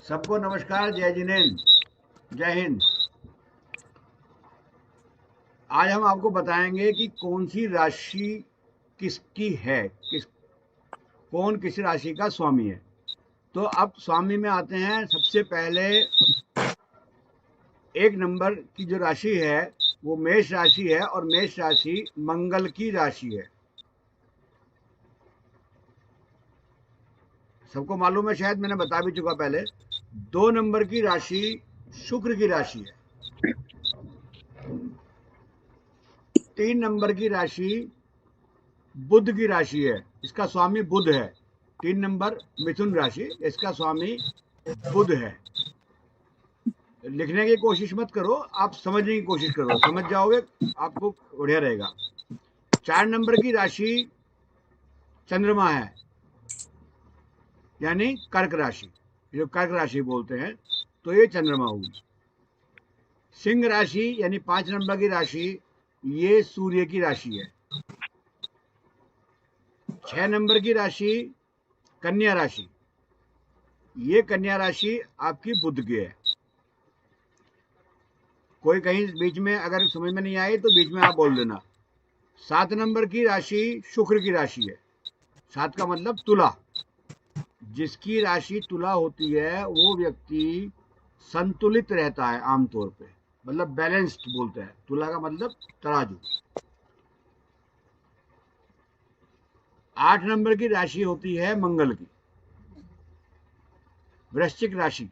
सबको नमस्कार, जय जिनेन्द्र, जय हिंद। आज हम आपको बताएंगे कि कौन सी राशि किसकी है, कौन किस राशि का स्वामी है। तो अब स्वामी में आते हैं। सबसे पहले एक नंबर की जो राशि है वो मेष राशि है, और मेष राशि मंगल की राशि है। सबको मालूम है, शायद मैंने बता भी चुका पहले। 2 नंबर की राशि शुक्र की राशि है। 3 नंबर की राशि बुध की राशि है, इसका स्वामी बुध है। 3 नंबर मिथुन राशि, इसका स्वामी बुध है। लिखने की कोशिश मत करो, आप समझने की कोशिश करो, समझ जाओगे आपको बढ़िया रहेगा। 4 नंबर की राशि चंद्रमा है, यानी कर्क राशि, जो कर्क राशि बोलते हैं, तो ये चंद्रमा हुई। सिंह राशि यानी 5 नंबर की राशि, ये सूर्य की राशि है। 6 नंबर की राशि कन्या राशि, ये कन्या राशि आपकी बुध की है। कोई कहीं बीच में अगर समझ में नहीं आए तो बीच में आप बोल देना। 7 नंबर की राशि शुक्र की राशि है। 7 का मतलब तुला। जिसकी राशि तुला होती है वो व्यक्ति संतुलित रहता है आमतौर पे, मतलब बैलेंस्ड बोलते हैं। तुला का मतलब तराजू। 8 नंबर की राशि होती है मंगल की, वृश्चिक राशि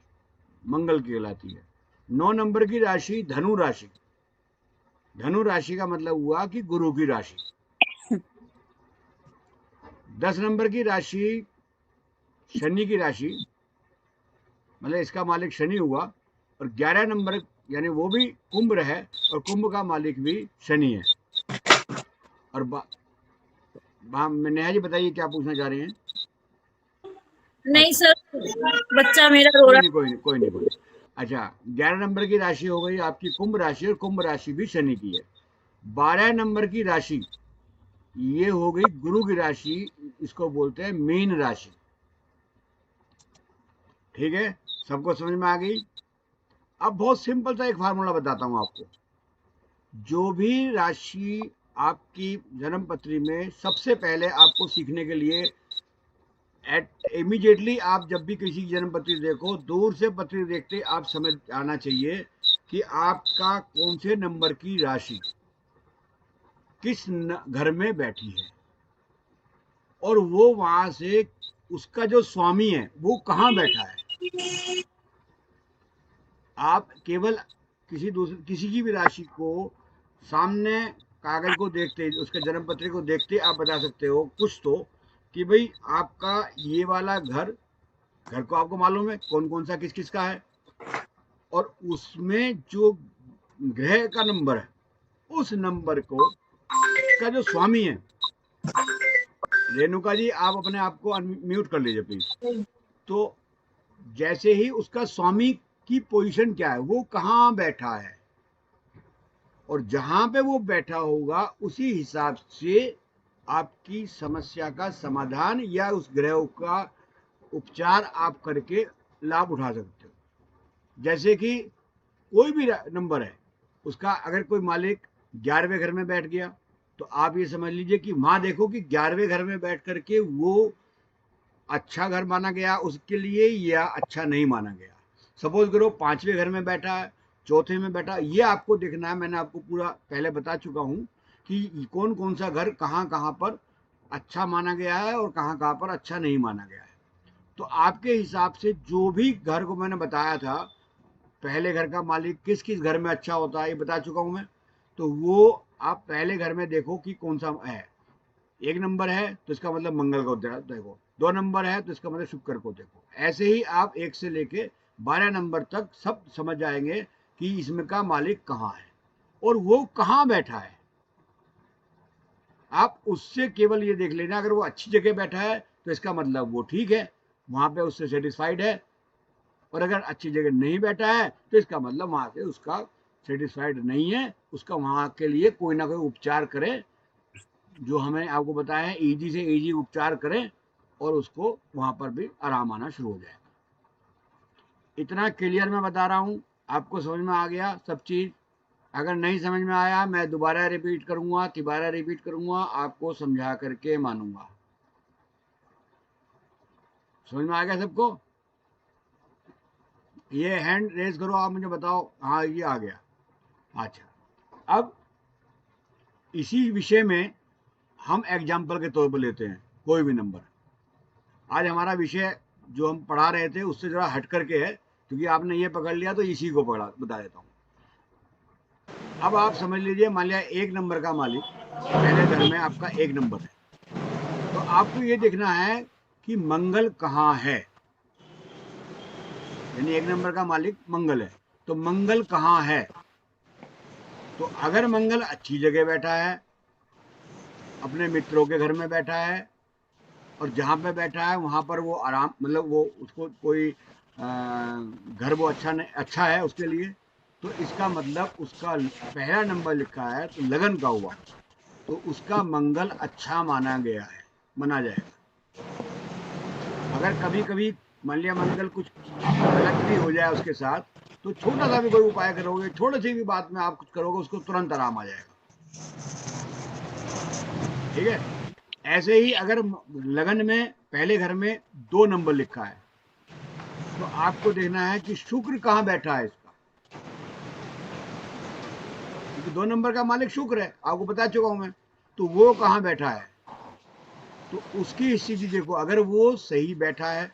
मंगल की कहलाती है। 9 नंबर की राशि धनु राशि, धनु राशि का मतलब हुआ कि गुरु की राशि। 10 नंबर की राशि शनि की राशि, मतलब इसका मालिक शनि हुआ। और 11 नंबर यानी वो भी कुंभ है, और कुंभ का मालिक भी शनि है। और नेहा जी बताइए क्या पूछना चाह रहे हैं। नहीं अच्छा, सर, बच्चा मेरा रो कोई रहा नहीं कोई नहीं कोई नहीं कोई नहीं। अच्छा, 11 नंबर की राशि हो गई आपकी कुंभ राशि, और कुंभ राशि भी शनि की है। 12 नंबर की राशि ये हो गई गुरु की राशि, इसको बोलते हैं मीन राशि। ठीक है, सबको समझ में आ गई। अब बहुत सिंपल सा एक फार्मूला बताता हूं आपको। जो भी राशि आपकी जन्म पत्री में, सबसे पहले आपको सीखने के लिए इमीडिएटली आप जब भी किसी की जन्म पत्री देखो, दूर से पत्री देखते आप समझ आना चाहिए कि आपका कौन से नंबर की राशि किस घर में बैठी है, और वो वहां से उसका जो स्वामी है वो कहाँ बैठा है। आप केवल किसी की भी राशि को सामने कागज को देखते, उसके जन्म पत्र को देखते आप बता सकते हो कुछ तो, कि भाई आपका ये वाला घर, घर को आपको मालूम है कौन कौन सा किस किस का है, और उसमें जो ग्रह का नंबर है उस नंबर को का जो स्वामी है। रेणुका जी आप अपने आप को अनम्यूट कर लीजिए प्लीज। तो जैसे ही उसका स्वामी की पोजीशन क्या है, वो कहाँ बैठा है, और जहां पे वो बैठा होगा उसी हिसाब से आपकी समस्या का समाधान या उस ग्रह का उपचार आप करके लाभ उठा सकते हो। जैसे कि कोई भी नंबर है, उसका अगर कोई मालिक 11वें घर में बैठ गया, तो आप ये समझ लीजिए कि वहां देखो कि 11वें घर में बैठ करके वो अच्छा घर माना गया उसके लिए या अच्छा नहीं माना गया। सपोज करो 5वें घर में बैठा है, चौथे में बैठा, ये आपको देखना है। मैंने आपको पूरा पहले बता चुका हूं कि कौन कौन सा घर कहाँ कहाँ पर अच्छा माना गया है और कहाँ कहाँ पर अच्छा नहीं माना गया है। तो आपके हिसाब से जो भी घर को मैंने बताया था, पहले घर का मालिक किस किस घर में अच्छा होता है ये बता चुका हूं मैं। तो वो आप पहले घर में देखो कि कौन सा है। 1 नंबर है तो इसका मतलब मंगल को देखो, 2 नंबर है तो इसका मतलब शुक्र को देखो। ऐसे ही आप 1 से लेके 12 नंबर तक सब समझ जाएंगे कि इसमें का मालिक कहाँ है और वो कहाँ बैठा है। आप उससे केवल ये देख लेना, अगर वो अच्छी जगह बैठा है तो इसका मतलब वो ठीक है, वहां पे उससे सेटिस्फाइड है। और अगर अच्छी जगह नहीं बैठा है तो इसका मतलब वहां से उसका सेटिस्फाइड नहीं है, उसका वहां के लिए कोई ना कोई उपचार करें, जो हमें आपको बताया है इजी से इजी उपचार करें, और उसको वहां पर भी आराम आना शुरू हो जाएगा। इतना क्लियर मैं बता रहा हूँ, आपको समझ में आ गया सब चीज? अगर नहीं समझ में आया मैं दोबारा रिपीट करूंगा, तिबारा रिपीट करूंगा, आपको समझा करके मानूंगा। समझ में आ गया सबको? ये हैंड रेज करो, आप मुझे बताओ। हाँ ये आ गया। अच्छा, अब इसी विषय में हम एग्जाम्पल के तौर पर लेते हैं कोई भी नंबर। आज हमारा विषय जो हम पढ़ा रहे थे उससे जरा हट करके है, क्योंकि आपने ये पकड़ लिया तो इसी को पढ़ा बता देता हूँ। अब आप समझ लीजिए, मान लिया 1 नंबर का मालिक पहले घर में आपका 1 नंबर है, तो आपको ये देखना है कि मंगल कहाँ है। यानी 1 नंबर का मालिक मंगल है, तो मंगल कहाँ है? तो अगर मंगल अच्छी जगह बैठा है, अपने मित्रों के घर में बैठा है, और जहाँ पे बैठा है वहाँ पर वो आराम, मतलब वो उसको कोई घर वो अच्छा है उसके लिए, तो इसका मतलब उसका पहला नंबर लिखा है तो लगन का हुआ, तो उसका मंगल अच्छा माना जाएगा। अगर कभी कभी मान लिया मंगल कुछ गलत भी हो जाए उसके साथ, तो छोटा सा भी कोई उपाय करोगे, थोड़ी सी भी बात में आप कुछ करोगे, उसको तुरंत आराम आ जाएगा। ठीक है? ऐसे ही अगर लगन में पहले घर में 2 नंबर लिखा है, तो आपको देखना है कि शुक्र कहाँ बैठा है इसका, क्योंकि 2 नंबर का मालिक शुक्र है, आपको बता चुका हूं मैं। तो वो कहाँ बैठा है, तो उसकी स्थिति देखो। अगर वो सही बैठा है,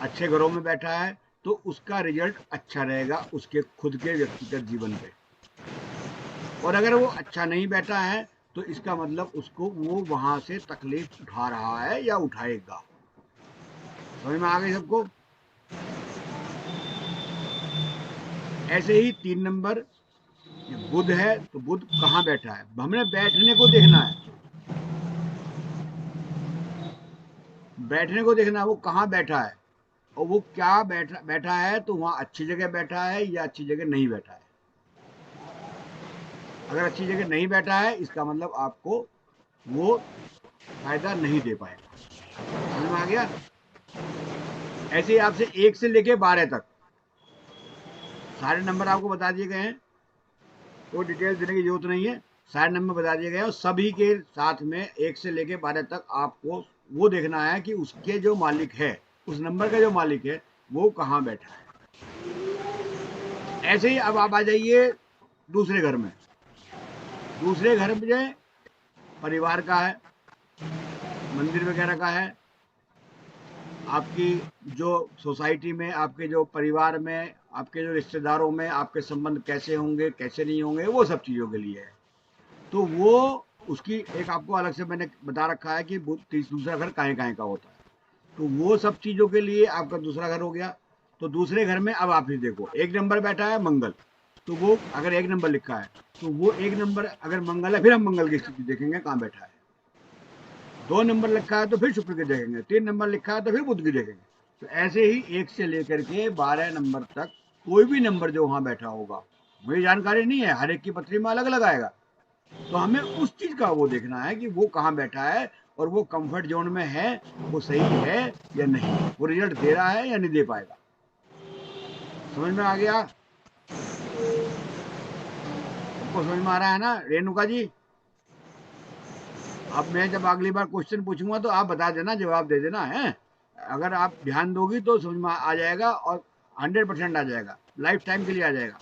अच्छे घरों में बैठा है, तो उसका रिजल्ट अच्छा रहेगा उसके खुद के व्यक्तिगत जीवन पे। और अगर वो अच्छा नहीं बैठा है, तो इसका मतलब उसको वो वहां से तकलीफ उठा रहा है या उठाएगा। समझ में आ गई सबको? ऐसे ही 3 नंबर बुध है, तो बुध कहाँ बैठा है, हमने बैठने को देखना है, बैठने को देखना है वो कहाँ बैठा है, और वो क्या बैठा है, तो वहां अच्छी जगह बैठा है या अच्छी जगह नहीं बैठा है। अगर अच्छी जगह नहीं बैठा है, इसका मतलब आपको वो फायदा नहीं दे पाएगा। समझ में आ गया? ऐसे ही आपसे 1 से लेके 12 तक सारे नंबर आपको बता दिए गए हैं, कोई डिटेल देने की जरूरत नहीं है, सारे नंबर बता दिए गए हैं, और सभी के साथ में 1 से लेके 12 तक आपको वो देखना है कि उसके जो मालिक है, उस नंबर का जो मालिक है, वो कहाँ बैठा है। ऐसे ही अब आप आ जाइए दूसरे घर में। दूसरे घर में परिवार का है, मंदिर वगैरह का है, आपकी जो सोसाइटी में, आपके जो परिवार में, आपके जो रिश्तेदारों में आपके संबंध कैसे होंगे कैसे नहीं होंगे, वो सब चीज़ों के लिए है। तो वो उसकी एक आपको अलग से मैंने बता रखा है कि दूसरा घर काहे काहे का होता है। तो वो सब चीज़ों के लिए आपका दूसरा घर हो गया। तो दूसरे घर में अब आप ही देखो, 1 नंबर बैठा है मंगल, तो वो अगर 1 नंबर लिखा है, तो वो 1 नंबर अगर मंगल है, फिर हम मंगल की स्थिति देखेंगे कहाँ बैठा है। 2 नंबर लिखा है तो फिर शुक्र की देखेंगे, 3 नंबर लिखा है तो फिर बुध की देखेंगे। तो ऐसे ही 1 से लेकर के 12 नंबर तक कोई भी नंबर जो वहां बैठा होगा, मुझे जानकारी नहीं है, हर एक की पत्री में अलग अलग आएगा, तो हमें उस चीज का वो देखना है कि वो कहाँ बैठा है, और वो कंफर्ट जोन में है, वो सही है या नहीं, वो रिजल्ट दे रहा है या नहीं दे पाएगा। समझ में आ गया? सबको समझ में आ रहा है ना रेणुका जी? अब मैं जब अगली बार क्वेश्चन पूछूंगा तो आप बता देना, जवाब दे देना है। अगर आप ध्यान दोगी तो समझ में आ जाएगा, और 100% आ जाएगा, लाइफ टाइम के लिए आ जाएगा।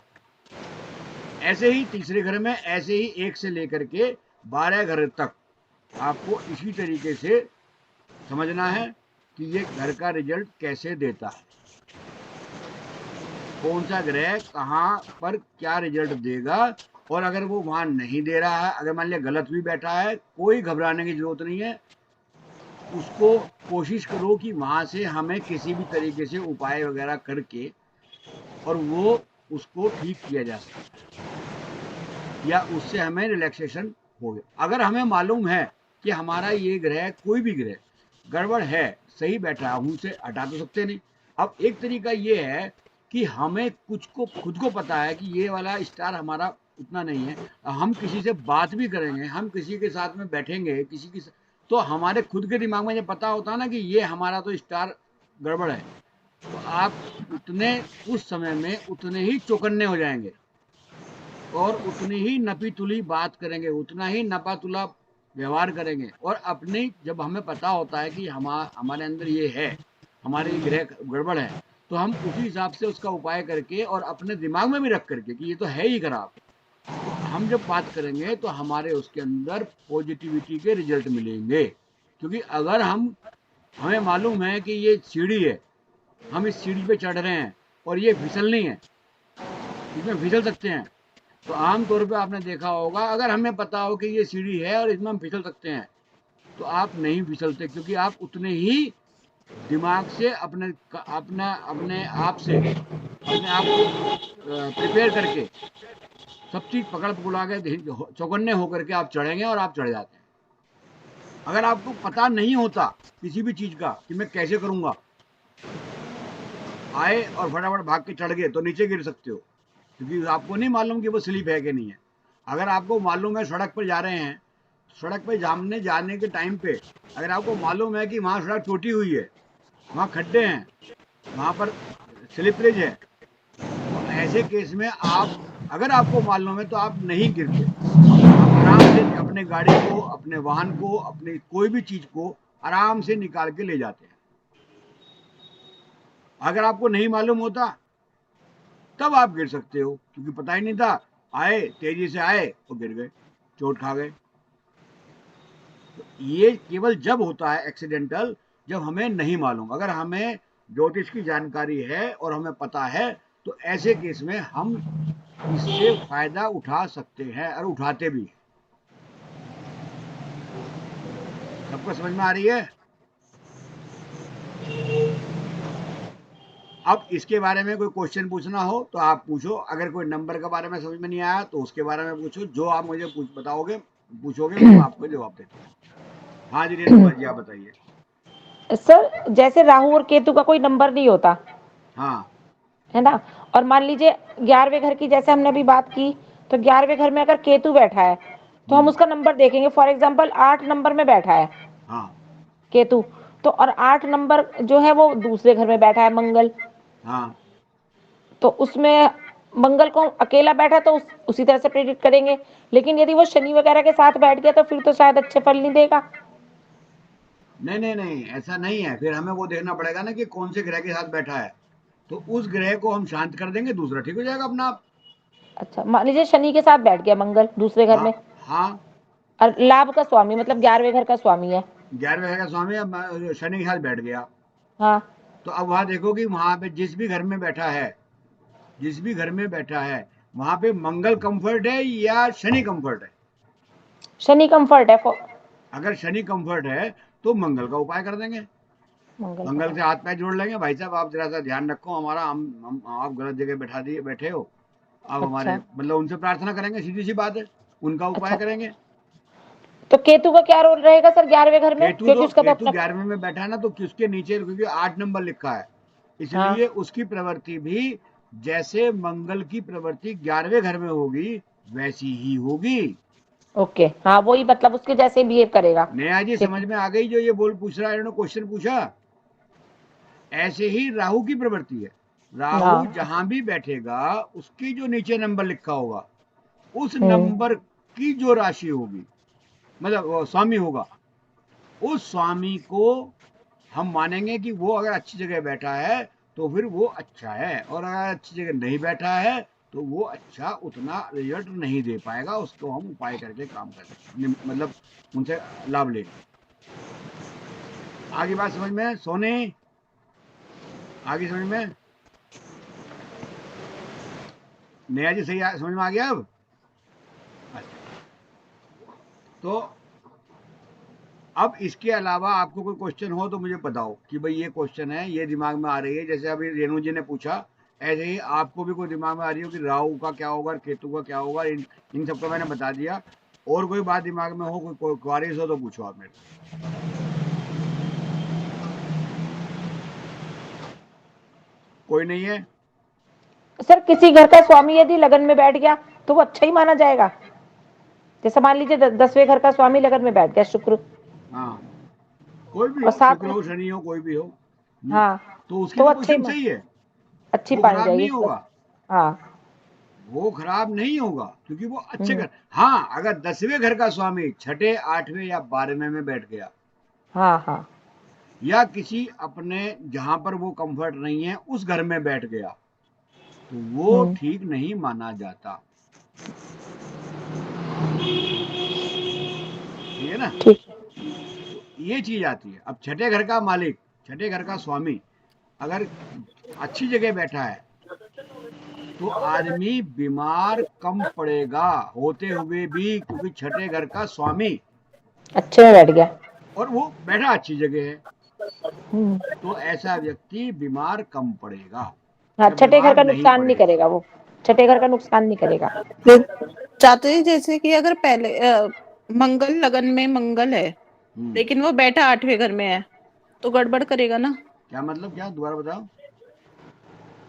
ऐसे ही तीसरे घर में ऐसे ही 1 से लेकर के 12 घर तक आपको इसी तरीके से समझना है कि ये घर का रिजल्ट कैसे देता है, कौन सा ग्रह कहाँ पर क्या रिजल्ट देगा। और अगर वो वहां नहीं दे रहा है, अगर मान लिया गलत भी बैठा है, कोई घबराने की जरूरत नहीं है। उसको कोशिश करो कि वहां से हमें किसी भी तरीके से उपाय वगैरह करके और वो उसको ठीक किया जा सकता है, या उससे हमें रिलैक्सेशन हो गया। अगर हमें मालूम है कि हमारा ये ग्रह कोई भी ग्रह गड़बड़ है, सही बैठा है, हम उसे हटा तो सकते नहीं। अब एक तरीका ये है कि हमें कुछ को खुद को पता है कि ये वाला स्टार हमारा उतना नहीं है, हम किसी से बात भी करेंगे, हम किसी के साथ में बैठेंगे किसी की, तो हमारे खुद के दिमाग में ये पता होता है ना कि ये हमारा तो स्टार गड़बड़ है, तो आप उतने उस समय में उतने ही चौकन्ने हो जाएंगे और उतनी ही नपी तुली बात करेंगे, उतना ही नपा तुला व्यवहार करेंगे। और अपनी जब हमें पता होता है कि हमारे अंदर ये है, हमारे ग्रह गड़बड़ है, तो हम उसी हिसाब से उसका उपाय करके और अपने दिमाग में भी रख करके कि ये तो है ही खराब, तो हम जब बात करेंगे तो हमारे उसके अंदर पॉजिटिविटी के रिजल्ट मिलेंगे। क्योंकि अगर हमें मालूम है कि ये सीढ़ी है, हम इस सीढ़ी पे चढ़ रहे हैं और ये फिसलनी है, इसमें फिसल सकते हैं, तो आम तौर पे आपने देखा होगा, अगर हमें पता हो कि ये सीढ़ी है और इसमें हम फिसल सकते हैं, तो आप नहीं फिसलते, क्योंकि आप उतने ही दिमाग से अपने अपने आप से अपने आप को प्रिपेयर करके सब चीज पकड़ पकड़ा के चौकन्ने होकर के आप चढ़ेंगे और आप चढ़ जाते हैं। अगर आपको पता नहीं होता किसी भी चीज का कि मैं कैसे करूंगा, आए और फटाफट भाग के चढ़ गए, तो नीचे गिर सकते हो, क्योंकि आपको नहीं मालूम कि वो स्लिप है कि नहीं है। अगर आपको मालूम है सड़क पर जा रहे हैं, सड़क पर जामने जाने के टाइम पे अगर आपको मालूम है कि वहाँ सड़क टूटी हुई है, वहाँ खड्डे हैं, वहाँ पर स्लिपरेज है, तो ऐसे केस में आप, अगर आपको मालूम है तो आप नहीं गिरते, आप आराम से अपने गाड़ी को, अपने वाहन को, अपने कोई भी चीज को आराम से निकाल के ले जाते हैं। अगर आपको नहीं मालूम होता तब आप गिर सकते हो, क्योंकि पता ही नहीं था, आए तेजी से आए और गिर गए, चोट खा गए। तो ये केवल जब होता है एक्सीडेंटल, जब हमें नहीं मालूम। अगर हमें ज्योतिष की जानकारी है और हमें पता है, तो ऐसे केस में हम इससे फायदा उठा सकते हैं और उठाते भी हैं। सबको समझ में आ रही है? अब इसके बारे में कोई क्वेश्चन पूछना हो तो आप पूछो। अगर कोई नंबर के बारे में समझ में नहीं आया तो उसके बारे में पूछो, जो आप मुझे बताओगे, पूछोगे, मैं आपको जवाब देता हूँ। हाँ जी रेणुका जी, आप बताइए। सर जैसे राहु और केतु का कोई नंबर नहीं होता हाँ है ना, और मान लीजिए 11वें घर की जैसे हमने अभी बात की, तो 11वें घर में अगर केतु बैठा है तो हम उसका नंबर देखेंगे। फॉर एग्जांपल 8 नंबर में बैठा है हाँ केतु, तो और 8 नंबर जो है वो दूसरे घर में बैठा है मंगल, हाँ। तो उसमें मंगल को अकेला बैठा तो उसी तरह से प्रेडिक्ट करेंगे। लेकिन यदि वो शनि वगैरह के साथ बैठ गया तो फिर तो शायद अच्छे फल नहीं देगा। नहीं नहीं नहीं, ऐसा नहीं है। फिर हमें वो देखना पड़ेगा ना कि कौन से ग्रह के साथ बैठा है, तो उस ग्रह को हम शांत कर देंगे, दूसरा ठीक हो जाएगा अपना आप। अच्छा, मान लीजिए शनि के साथ बैठ गया मंगल दूसरे घर हाँ में, हाँ। और लाभ का स्वामी मतलब 11वें घर का स्वामी है। 11वें का स्वामी अब शनि के साथ बैठ गया, हाँ, तो अब वहां देखो कि वहां पे जिस भी घर में बैठा है, जिस भी घर में बैठा है, वहां पे मंगल कंफर्ट है या शनि कंफर्ट है? शनि कंफर्ट है। अगर शनि कंफर्ट है तो मंगल का उपाय कर देंगे, मंगल का मंगल से पाठ। हाथ पैर जोड़ लेंगे, भाई साहब आप जरा सा ध्यान रखो हमारा, हम आप गलत जगह बैठा दिए बैठे हो, आप हमारे, अच्छा मतलब उनसे प्रार्थना करेंगे, सीधी सी बात है, उनका उपाय अच्छा, करेंगे। तो केतु का क्या रोल रहेगा सर 11वें घर में, क्योंकि उसका तो केतु अपना। 11वें में बैठा है ना, तो किसके नीचे, क्योंकि 8 नंबर लिखा है, हाँ, इसलिए उसकी प्रवृत्ति भी जैसे मंगल की प्रवृत्ति 11वें घर में होगी वैसी ही होगी। ओके, हाँ वही मतलब उसके जैसे बिहेव करेगा नेहा जी समझ केतु। में आ गई? जो ये बोल पूछ रहा है, इन्होंने क्वेश्चन पूछा, ऐसे ही राहु की प्रवृत्ति है। राहु हाँ। जहां भी बैठेगा, उसकी जो नीचे नंबर लिखा होगा, उस हम्म। नंबर की जो राशि होगी, मतलब वो स्वामी होगा, उस स्वामी को हम मानेंगे कि वो अगर अच्छी जगह बैठा है तो फिर वो अच्छा है, और अगर अच्छी जगह नहीं बैठा है तो वो अच्छा उतना रिजल्ट नहीं दे पाएगा, उसको हम उपाय करके काम करेंगे, मतलब उनसे लाभ लेंगे। आगे बात समझ में सोने? आगे समझ में? नया जी सही समझ में आ गया अब? अच्छा, तो अब इसके अलावा आपको कोई क्वेश्चन हो तो मुझे बताओ कि भाई ये क्वेश्चन है, ये दिमाग में आ रही है, जैसे अभी रेणु जी ने पूछा, ऐसे ही आपको भी कोई दिमाग में आ रही हो कि राहु का क्या होगा, केतु का क्या होगा, इन सबको मैंने बता दिया। और कोई बात दिमाग में हो, कोई क्वारीज हो तो पूछो आप मेरे से। कोई नहीं है? सर किसी घर का स्वामी यदि लगन में बैठ गया तो वो अच्छा ही माना जाएगा। जैसे मान लीजिए 10वें घर का स्वामी लगन में बैठ गया शुक्र, हाँ, कोई भी और हो, साथ शुक्र में। हो, शनि हो, कोई भी हो। हाँ तो उसकी तो तो अच्छी पोजीशन सही है, अच्छी वो पानी खराब जाएगी नहीं होगा, हाँ वो खराब नहीं होगा, क्योंकि वो अच्छे हम्म, घर। हाँ, अगर 10वें घर का स्वामी छठे 8वें या 12वें में बैठ गया, हाँ हाँ या किसी अपने जहां पर वो कंफर्ट नहीं है उस घर में बैठ गया, तो वो हम्म, ठीक नहीं माना जाता। ठीक है ना? ठीक तो ये चीज आती है। अब छठे घर का मालिक, छठे घर का स्वामी अगर अच्छी जगह बैठा है, तो आदमी बीमार कम पड़ेगा होते हुए भी, क्योंकि छठे घर का स्वामी, अच्छे में बैठ गया और वो बैठा अच्छी जगह है, हम्म, तो ऐसा व्यक्ति बीमार कम पड़ेगा हाँ या छठे घर बीमार का नहीं नुकसान नहीं पड़ेगा। करेगा वो छठे घर का नुकसान नहीं करेगा फिर चाहते हैं जैसे कि अगर पहले मंगल लगन में मंगल है हम्म। लेकिन वो बैठा 8वें घर में है तो गड़बड़ करेगा ना। क्या मतलब, क्या दोबारा बताओ?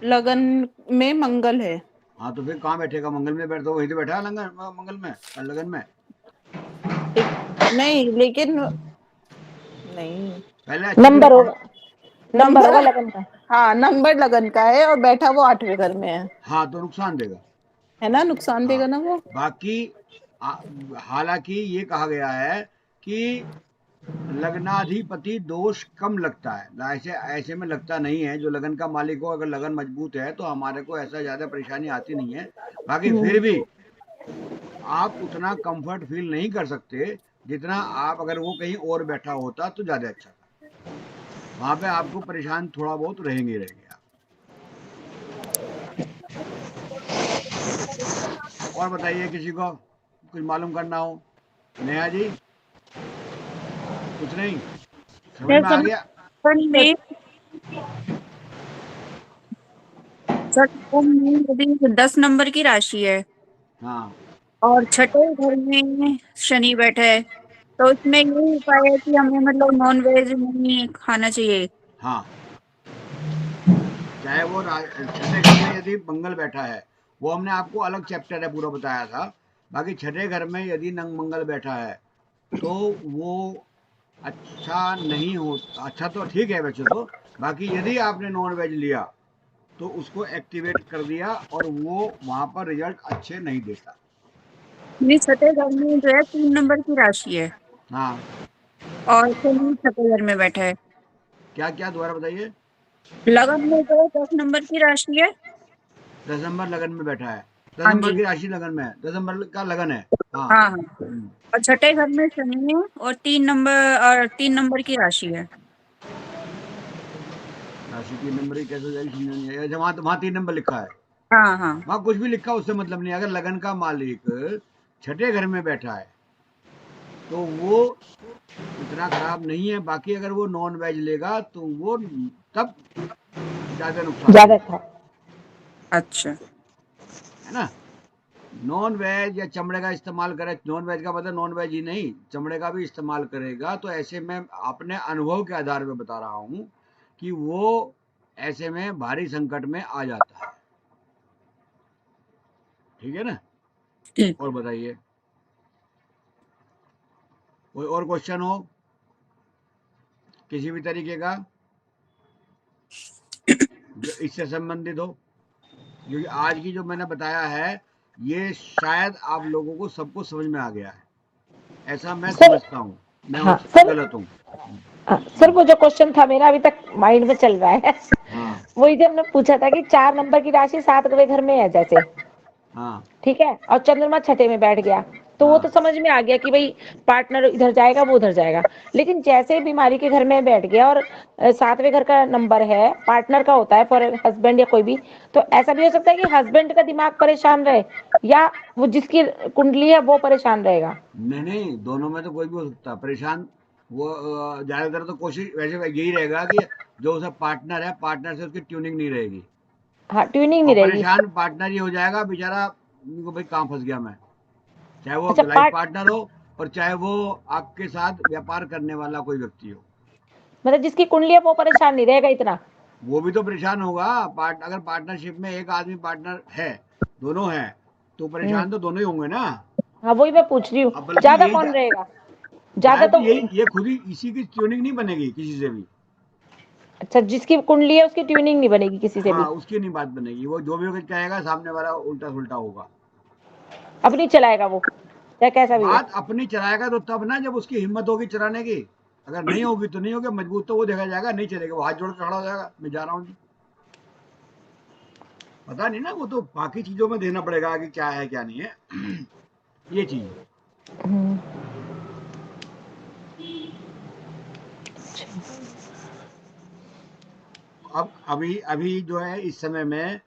लगन में मंगल है। हाँ, तो फिर कहाँ बैठेगा? मंगल में बैठता, वहीं तो बैठा है लंगन मंगल में, लगन में। नहीं लेकिन नहीं पहले अच्छी जगह नंबर पढ़। होगा नंबर नंबर होगा लगन का हाँ नंबर लगन का है और बैठा वो 8वें घर में हाँ, तो नुकसान देगा। है ना नुकसान हाँ, देगा ना वो। बाकी आ- हालांकि ये कहा गया है कि लग्नाधिपति दोष कम लगता है, ऐसे ऐसे में लगता नहीं है। जो लगन का मालिक हो, अगर लगन मजबूत है तो हमारे को ऐसा ज्यादा परेशानी आती नहीं है। बाकी फिर हम्म, भी आप उतना कंफर्ट फील नहीं कर सकते जितना आप, अगर वो कहीं और बैठा होता तो ज्यादा अच्छा था। वहां पे आपको परेशान थोड़ा बहुत रहेंगे रहेंगे आप। और बताइए, किसी को कुछ मालूम करना हो? नेहा जी, कुछ नहीं, समझ सर में आ गया? सप्तम में सप्तम में यदि 10 नंबर की राशि है हाँ, और छठे घर में शनि बैठा है, तो इसमें ये उपाय है कि हमें मतलब नॉन वेज नहीं खाना चाहिए। हाँ, चाहे वो छठे घर में यदि मंगल बैठा है, वो हमने आपको अलग चैप्टर है पूरा बताया था। बाकी छठे घर में यदि नंग मंगल बैठा है, तो वो अच्छा नहीं हो। अच्छा तो ठीक है वैसे तो। बाकी यदि आपने नॉन वेज लिया, तो उसको एक्टिवेट कर दिया, और वो वहां पर रिजल्ट अच्छे नहीं देता। मेरे छठे घर में जो है 3 नंबर की राशि है हाँ, और शनि छठे घर में बैठा है। क्या क्या दोबारा बताइए? लगन में जो है 10 नंबर की राशि है। 10 नंबर लगन में बैठा है, दस हाँ नंबर जी। की राशि लगन में है, 10 नंबर का लगन है। हाँ। हाँ हाँ। और छठे घर में शनि है और 3 नंबर की राशि है। राशि 3 नंबर की कैसे हो जाएगी? समझ में नहीं आया। अच्छा, वहाँ 3 नंबर लिखा है। हाँ हाँ। वहाँ कुछ भी लिखा उससे मतलब नहीं। अगर लगन का मालिक छठे घर में बैठा है, तो वो इतना खराब नहीं है। बाकी अगर वो नॉन वेज लेगा, तो वो तब ज्यादा नुकसान ज्यादा देगा, था अच्छा। है ना? नॉन वेज या चमड़े का इस्तेमाल करे, नॉन वेज का मतलब नॉन वेज ही नहीं, चमड़े का भी इस्तेमाल करेगा, तो ऐसे में अपने अनुभव के आधार पे बता रहा हूँ कि वो ऐसे में भारी संकट में आ जाता है। ठीक है ना? ठीक। और बताइए, कोई और क्वेश्चन हो किसी भी तरीके का जो इससे संबंधित हो? क्योंकि आज की जो मैंने बताया है, ये शायद आप लोगों को सबको समझ में आ गया है, ऐसा मैं सर समझता हूँ। मैं हो हाँ सकता सर गलत हूँ। सर वो जो क्वेश्चन था मेरा अभी तक माइंड में चल रहा है हाँ, वही जो हमने पूछा था कि 4 नंबर की राशि 7वें घर में है जैसे हाँ, ठीक है और चंद्रमा छठे में बैठ गया तो वो तो हाँ। समझ में आ गया कि भाई पार्टनर इधर जाएगा वो उधर जाएगा लेकिन जैसे ही बीमारी के घर में बैठ गया और 7वें घर का नंबर है पार्टनर का होता है फॉर हस्बैंड या कोई भी तो ऐसा भी हो सकता है कि हस्बैंड का दिमाग परेशान रहे या वो जिसकी कुंडली है वो परेशान रहेगा नहीं नहीं, दोनों में तो कोई भी हो सकता है परेशान। वो ज्यादातर तो कोशिश वैसे यही रहेगा कि जो उसका पार्टनर है, पार्टनर से उसकी ट्यूनिंग नहीं रहेगी, हाँ ट्यूनिंग और नहीं रहेगी परेशान पार्टनर ही हो जाएगा बेचारा। उनको भाई कहाँ फंस गया मैं, चाहे वो अच्छा लाइफ पार्टनर हो, और चाहे वो आपके साथ व्यापार करने वाला कोई व्यक्ति हो, मतलब जिसकी कुंडली है वो परेशान नहीं रहेगा इतना वो भी तो परेशान होगा। अगर पार्टनरशिप में एक आदमी पार्टनर है, दोनों है, तो हम्म परेशान तो दोनों ही होंगे ना। हाँ वही मैं पूछ रही हूँ अब बल्कि ज्यादा यही कौन रहेगा ज्यादा शायद तो तो यही, ये खुद ही इसी की ट्यूनिंग नहीं बनेगी किसी से भी। अच्छा, जिसकी कुंडली है उसकी ट्यूनिंग नहीं बनेगी किसी से भी, हाँ, उसकी नहीं बात बनेगी, वो जो भी कहेगा सामने वाला उल्टा सुल्टा होगा। अपनी चलाएगा वो, चाहे कैसा भी हो। बात अपनी चलाएगा तो तब ना, जब उसकी हिम्मत होगी चलाने की। अगर नहीं होगी तो नहीं होगी, मजबूत तो वो देखा जाएगा, नहीं चलेगा वो हाथ जोड़ के खड़ा हो जाएगा, मैं जा रहा हूँ जी। पता नहीं ना, वो तो बाकी चीजों में देखना पड़ेगा कि क्या है क्या नहीं है। ये चीज है। हम्म, अब अभी अभी जो है इस समय में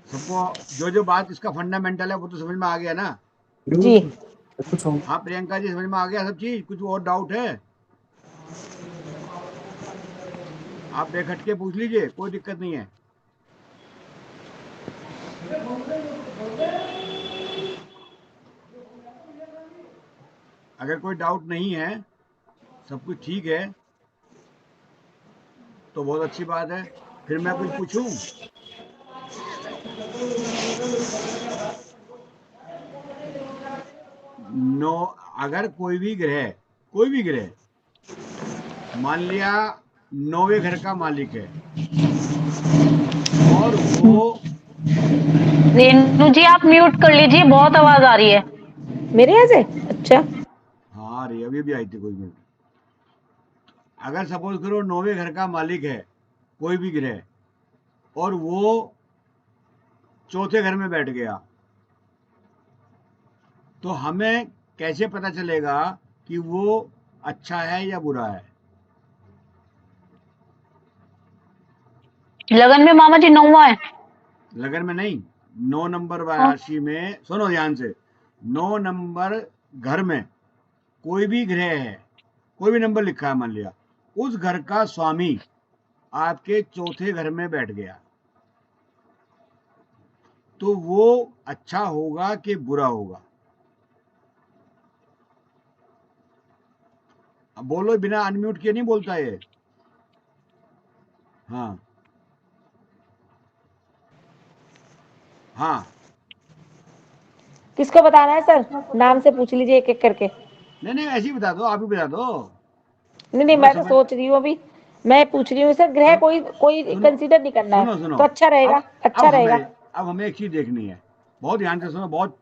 सबको जो जो बात इसका फंडामेंटल है वो तो समझ में आ गया ना। जी। हाँ प्रियंका जी, समझ में आ गया सब चीज, कुछ और डाउट है आप बेखट के पूछ लीजिए, कोई दिक्कत नहीं है। अगर कोई डाउट नहीं है, सब कुछ ठीक है, तो बहुत अच्छी बात है। फिर मैं कुछ पूछूं? नो, अगर कोई भी ग्रह मान लिया 9वें घर का मालिक है और वो, रेनू जी आप म्यूट कर लीजिए, बहुत आवाज आ रही है मेरे यहाँ से। अच्छा, हाँ अरे अभी भी आई थी कोई मिनट। अगर सपोज करो 9वें घर का मालिक है कोई भी ग्रह और वो चौथे घर में बैठ गया, तो हमें कैसे पता चलेगा कि वो अच्छा है या बुरा है? लगन में मामा जी 9वां है। लगन में नहीं, 9 नंबर राशि में, सुनो ध्यान से, 9 नंबर घर में कोई भी ग्रह है, कोई भी नंबर लिखा है मान लिया, उस घर का स्वामी आपके चौथे घर में बैठ गया, तो वो अच्छा होगा कि बुरा होगा? अब बोलो, बिना अनम्यूट किए नहीं बोलता ये। हाँ हाँ, किसको बताना है सर? नाम से पूछ लीजिए एक एक करके। नहीं नहीं, ऐसे ही बता दो, आप ही बता दो। नहीं नहीं, मैं मैं तो समझ, सोच रही हूँ अभी, मैं पूछ रही हूँ सर, ग्रह सुन, कोई कोई सुनो कंसीडर नहीं करना है सुनो सुनो, तो अच्छा रहेगा, अच्छा अब रहेगा। हमें एक चीज देखनी है, बहुत ध्यान से सुनो, बहुत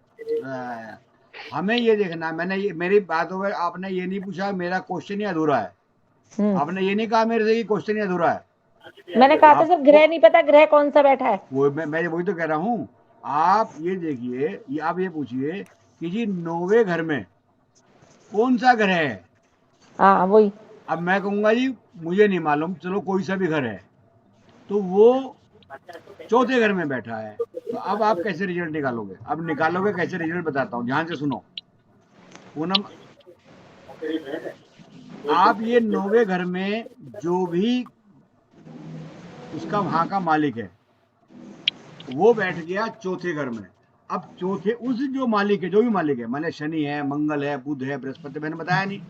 हमें ये देखना है। मैंने ये, मेरी बातों में आपने ये नहीं पूछा मेरा क्वेश्चन ही अधूरा है, आपने ये नहीं कहा मेरे से कि क्वेश्चन ही अधूरा है। मैंने कहा था सर, आपको ग्रह नहीं पता ग्रह कौन सा बैठा है। वो मैं वही तो कह रहा हूँ। आप ये देखिए, ये आप ये पूछिए कि जी 9वें घर में कौन सा ग्रह है? हाँ वही। अब मैं कहूंगा जी मुझे नहीं मालूम, चलो कोई सा भी घर है, तो वो चौथे घर में बैठा है, तो अब आप कैसे रिजल्ट निकालोगे? अब निकालोगे कैसे रिजल्ट, बताता हूँ, ध्यान से सुनो। पूनम, आप ये 9वें घर में जो भी उसका वहां का मालिक है वो बैठ गया चौथे घर में। अब चौथे उस जो मालिक है, जो भी मालिक है, माने शनि है, मंगल है, बुध है, बृहस्पति, मैंने बताया नहीं,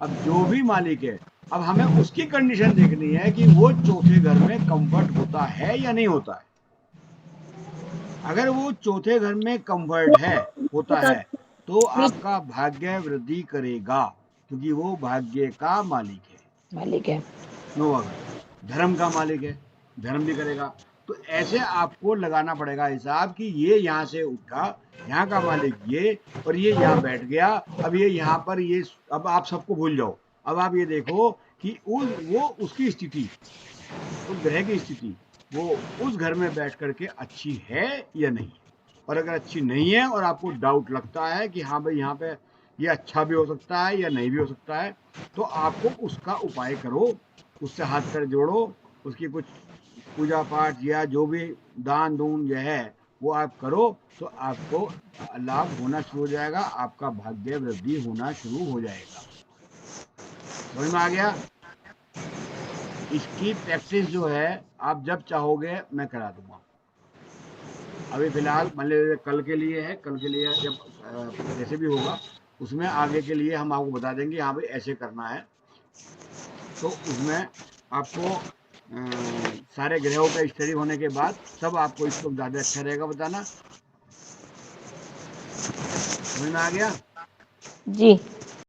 अब जो भी मालिक है, अब हमें उसकी कंडीशन देखनी है कि वो चौथे घर में कंफर्ट होता है या नहीं होता है। अगर वो चौथे घर में कंफर्ट है, होता है, तो आपका भाग्य वृद्धि करेगा, क्योंकि वो भाग्य का मालिक है। मालिक है। 9वां घर धर्म का मालिक है, धर्म भी करेगा। तो ऐसे आपको लगाना पड़ेगा हिसाब कि ये यहाँ से उठा, यहाँ का मालिक ये, और ये यहाँ बैठ गया, अब ये यहाँ पर ये, अब आप सबको भूल जाओ। अब आप ये देखो कि वो उसकी स्थिति, उस ग्रह की स्थिति वो उस घर में बैठ करके अच्छी है या नहीं। और अगर अच्छी नहीं है और आपको डाउट लगता है कि हाँ भाई यहाँ पे ये अच्छा भी हो सकता है या नहीं भी हो सकता है, तो आपको उसका उपाय करो, उससे हाथ पैर जोड़ो, उसकी कुछ पूजा पाठ या जो भी दान दून जो है वो आप करो, तो आपको लाभ होना शुरू हो जाएगा, आपका भाग्य वृद्धि होना शुरू हो जाएगा। समझ में आ गया? इसकी प्रैक्टिस जो है आप जब चाहोगे मैं करा दूंगा। अभी फिलहाल मान लीजिए कल के लिए है, कल के लिए जब जैसे भी होगा उसमें आगे के लिए हम आपको बता देंगे, हाँ भाई ऐसे करना है। तो उसमें आपको सारे ग्रहों का स्टडी होने के बाद तब आपको इसको ज़्यादा अच्छा रहेगा बताना। समझ में आ गया? जी।